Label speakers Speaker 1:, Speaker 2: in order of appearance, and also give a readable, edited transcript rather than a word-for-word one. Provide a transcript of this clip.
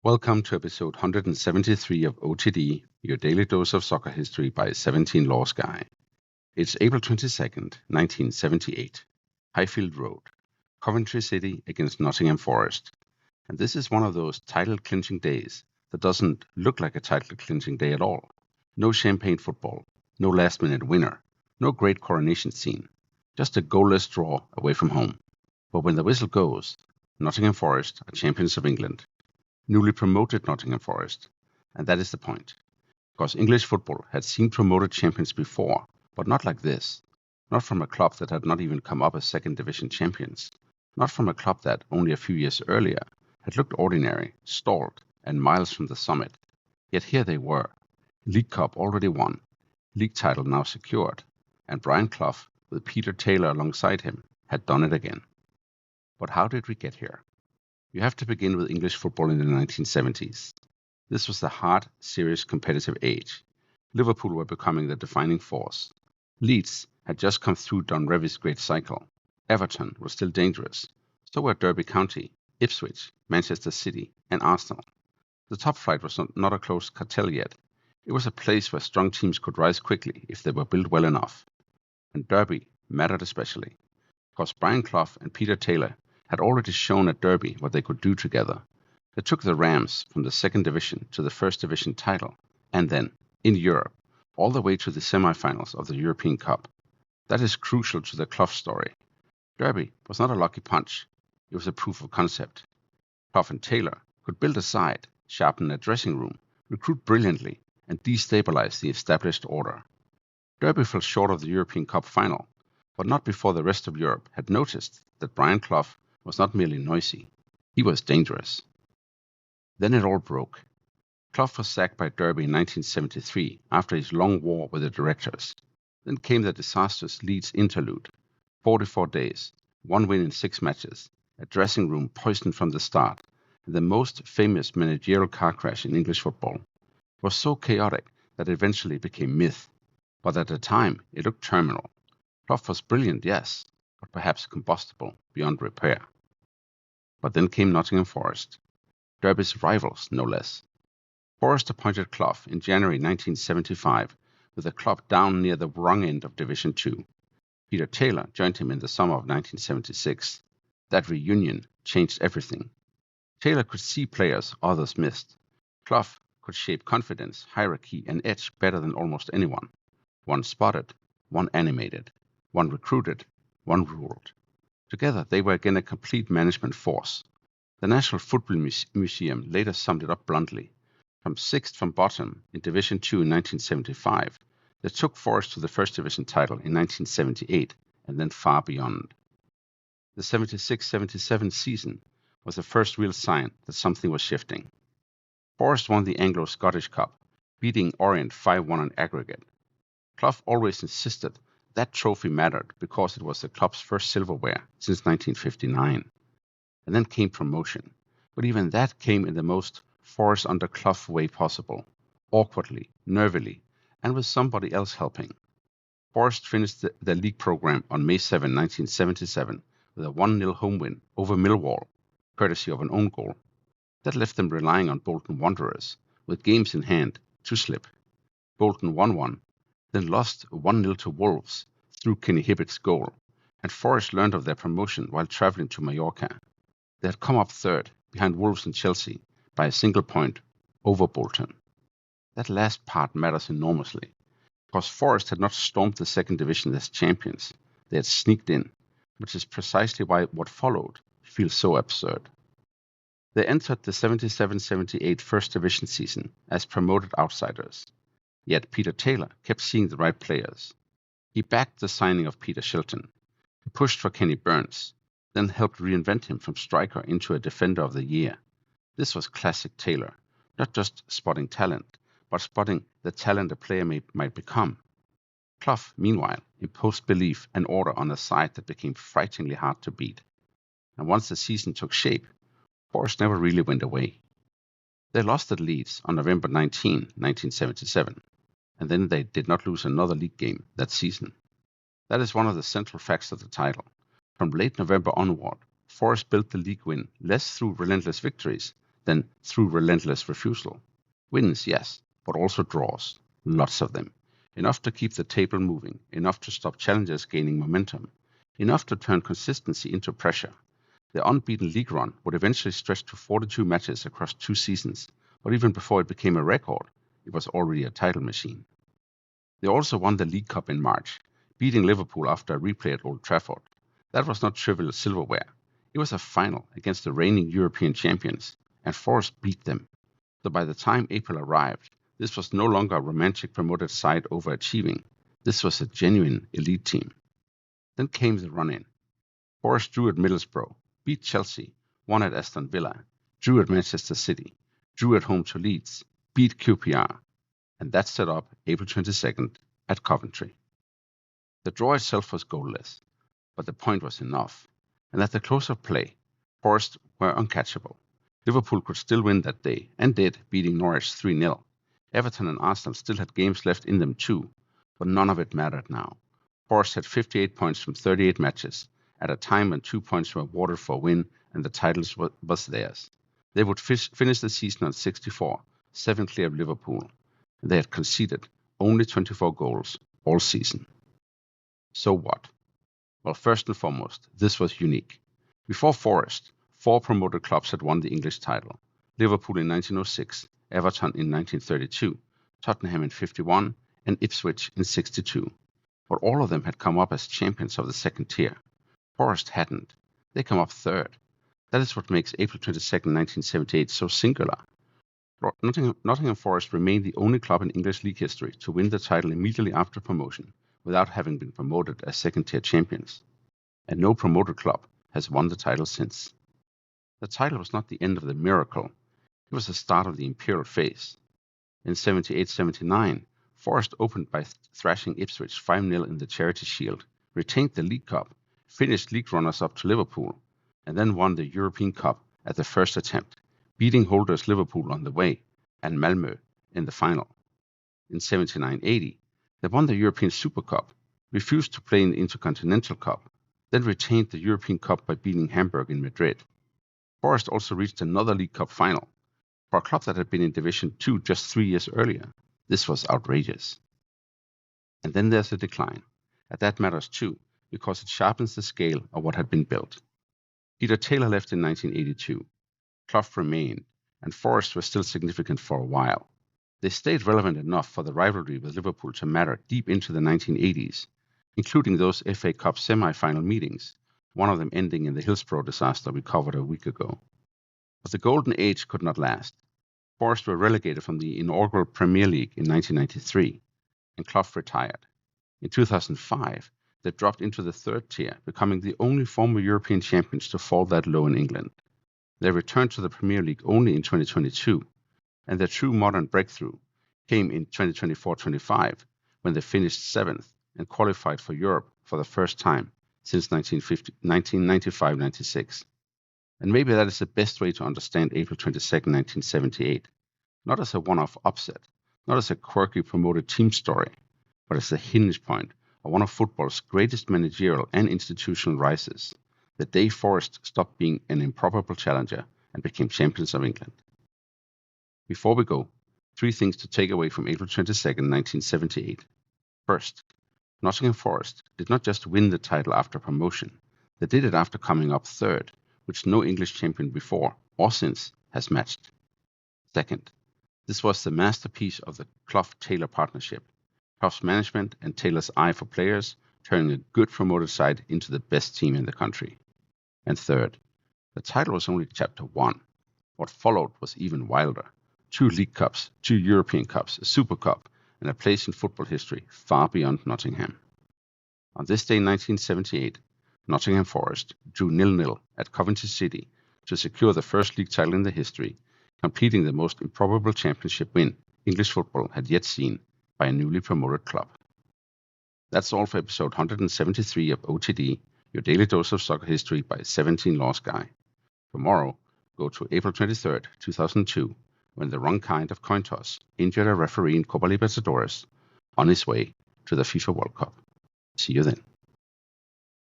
Speaker 1: Welcome to episode 173 of OTD, your daily dose of soccer history by 17 Laws Guy. It's April 22nd, 1978. Highfield Road, Coventry City against Nottingham Forest. And this is one of those title clinching days that doesn't look like a title clinching day at all. No champagne football, no last minute winner, no great coronation scene, just a goalless draw away from home. But when the whistle goes, Nottingham Forest are champions of England. Newly promoted Nottingham Forest. And that is the point. Because English football had seen promoted champions before, but not like this. Not from a club that had not even come up as second division champions. Not from a club that, only a few years earlier, had looked ordinary, stalled, and miles from the summit. Yet here they were. League Cup already won. League title now secured. And Brian Clough, with Peter Taylor alongside him, had done it again. But how did we get here? You have to begin with English football in the 1970s. This was the hard, serious, competitive age. Liverpool were becoming the defining force. Leeds had just come through Don Revie's great cycle. Everton was still dangerous. So were Derby County, Ipswich, Manchester City, and Arsenal. The top flight was not a close cartel yet. It was a place where strong teams could rise quickly if they were built well enough. And Derby mattered especially, because Brian Clough and Peter Taylor had already shown at Derby what they could do together. They took the Rams from the second division to the first division title, and then, in Europe, all the way to the semi-finals of the European Cup. That is crucial to the Clough story. Derby was not a lucky punch, it was a proof of concept. Clough and Taylor could build a side, sharpen a dressing room, recruit brilliantly, and destabilize the established order. Derby fell short of the European Cup final, but not before the rest of Europe had noticed that Brian Clough was not merely noisy, he was dangerous. Then it all broke. Clough was sacked by Derby in 1973 after his long war with the directors. Then came the disastrous Leeds interlude. 44 days, 1 win in 6 matches, a dressing room poisoned from the start, and the most famous managerial car crash in English football. It was so chaotic that it eventually became myth. But at the time, it looked terminal. Clough was brilliant, yes, but perhaps combustible beyond repair. But then came Nottingham Forest, Derby's rivals no less. Forest appointed Clough in January 1975 with the club down near the wrong end of Division 2. Peter Taylor joined him in the summer of 1976. That reunion changed everything. Taylor could see players others missed. Clough could shape confidence, hierarchy, and edge better than almost anyone. One spotted, one animated, one recruited, one ruled. Together, they were again a complete management force. The National Football Museum later summed it up bluntly. From 6th from bottom in Division 2 in 1975, they took Forest to the First Division title in 1978 and then far beyond. The 76-77 season was the first real sign that something was shifting. Forest won the Anglo-Scottish Cup, beating Orient 5-1 on aggregate. Clough always insisted that trophy mattered because it was the club's first silverware since 1959. And then came promotion. But even that came in the most Forest under Clough way possible, awkwardly, nervily, and with somebody else helping. Forest finished the league program on May 7, 1977, with a 1-0 home win over Millwall, courtesy of an own goal. That left them relying on Bolton Wanderers, with games in hand, to slip. Bolton won 1, then lost 1-0 to Wolves through Kenny Hibbett's goal, and Forest learned of their promotion while travelling to Mallorca. They had come up third, behind Wolves and Chelsea, by a single point over Bolton. That last part matters enormously, because Forest had not stormed the second division as champions. They had sneaked in, which is precisely why what followed feels so absurd. They entered the 77-78 First Division season as promoted outsiders. Yet Peter Taylor kept seeing the right players. He backed the signing of Peter Shilton. He pushed for Kenny Burns, then helped reinvent him from striker into a defender of the year. This was classic Taylor, not just spotting talent, but spotting the talent a player might become. Clough, meanwhile, imposed belief and order on a side that became frighteningly hard to beat. And once the season took shape, Forest never really went away. They lost at Leeds on November 19, 1977, and then they did not lose another league game that season. That is one of the central facts of the title. From late November onward, Forest built the league win less through relentless victories than through relentless refusal. Wins, yes, but also draws. Lots of them. Enough to keep the table moving, enough to stop challengers gaining momentum, enough to turn consistency into pressure. The unbeaten league run would eventually stretch to 42 matches across 2 seasons, but even before it became a record, it was already a title machine. They also won the League Cup in March, beating Liverpool after a replay at Old Trafford. That was not trivial silverware. It was a final against the reigning European champions, and Forest beat them. So by the time April arrived, this was no longer a romantic promoted side overachieving. This was a genuine elite team. Then came the run-in. Forest drew at Middlesbrough, beat Chelsea, won at Aston Villa, drew at Manchester City, drew at home to Leeds, beat QPR, and that set up April 22nd at Coventry. The draw itself was goalless, but the point was enough, and at the close of play, Forest were uncatchable. Liverpool could still win that day, and did, beating Norwich 3-0. Everton and Arsenal still had games left in them too, but none of it mattered now. Forest had 58 points from 38 matches, at a time when 2 points were awarded for a win and the titles was theirs. They would finish the season on 64, 7 clear of Liverpool, and they had conceded only 24 goals all season. So what? Well, first and foremost, this was unique. Before Forest, 4 promoted clubs had won the English title. Liverpool in 1906, Everton in 1932, Tottenham in 51, and Ipswich in 62. But all of them had come up as champions of the second tier. Forest hadn't. They come up third. That is what makes April 22nd, 1978 so singular. Nottingham Forest remained the only club in English league history to win the title immediately after promotion, without having been promoted as second-tier champions. And no promoted club has won the title since. The title was not the end of the miracle. It was the start of the imperial phase. In 78-79, Forest opened by thrashing Ipswich 5-0 in the Charity Shield, retained the League Cup, finished league runners-up to Liverpool, and then won the European Cup at the first attempt, beating holders Liverpool on the way and Malmö in the final. In 79-80, they won the European Super Cup, refused to play in the Intercontinental Cup, then retained the European Cup by beating Hamburg in Madrid. Forest also reached another League Cup final. For a club that had been in Division 2 just 3 years earlier, this was outrageous. And then there's a decline. And that matters too, because it sharpens the scale of what had been built. Clough-Taylor left in 1982. Clough remained, and Forest was still significant for a while. They stayed relevant enough for the rivalry with Liverpool to matter deep into the 1980s, including those FA Cup semi-final meetings, one of them ending in the Hillsborough disaster we covered a week ago. But the golden age could not last. Forest were relegated from the inaugural Premier League in 1993, and Clough retired. In 2005, they dropped into the third tier, becoming the only former European champions to fall that low in England. They returned to the Premier League only in 2022, and their true modern breakthrough came in 2024-25, when they finished 7th and qualified for Europe for the first time since 1995-96. And maybe that is the best way to understand April 22nd, 1978, not as a one-off upset, not as a quirky promoted team story, but as the hinge point of one of football's greatest managerial and institutional rises, the day Forest stopped being an improbable challenger and became champions of England. Before we go, 3 things to take away from April 22nd, 1978. First, Nottingham Forest did not just win the title after promotion, they did it after coming up third, which no English champion before or since has matched. Second, this was the masterpiece of the Clough-Taylor partnership, Clough's management and Taylor's eye for players, turning a good promoted side into the best team in the country. And third, the title was only chapter 1. What followed was even wilder. 2 League Cups, 2 European Cups, a Super Cup, and a place in football history far beyond Nottingham. On this day in 1978, Nottingham Forest drew 0-0 at Coventry City to secure the first league title in their history, completing the most improbable championship win English football had yet seen by a newly promoted club. That's all for episode 173 of OTD, your daily dose of soccer history by 17 Lost Guy. Tomorrow, go to April 23rd, 2002, when the wrong kind of coin toss injured a referee in Copa Libertadores on his way to the FIFA World Cup. See you then.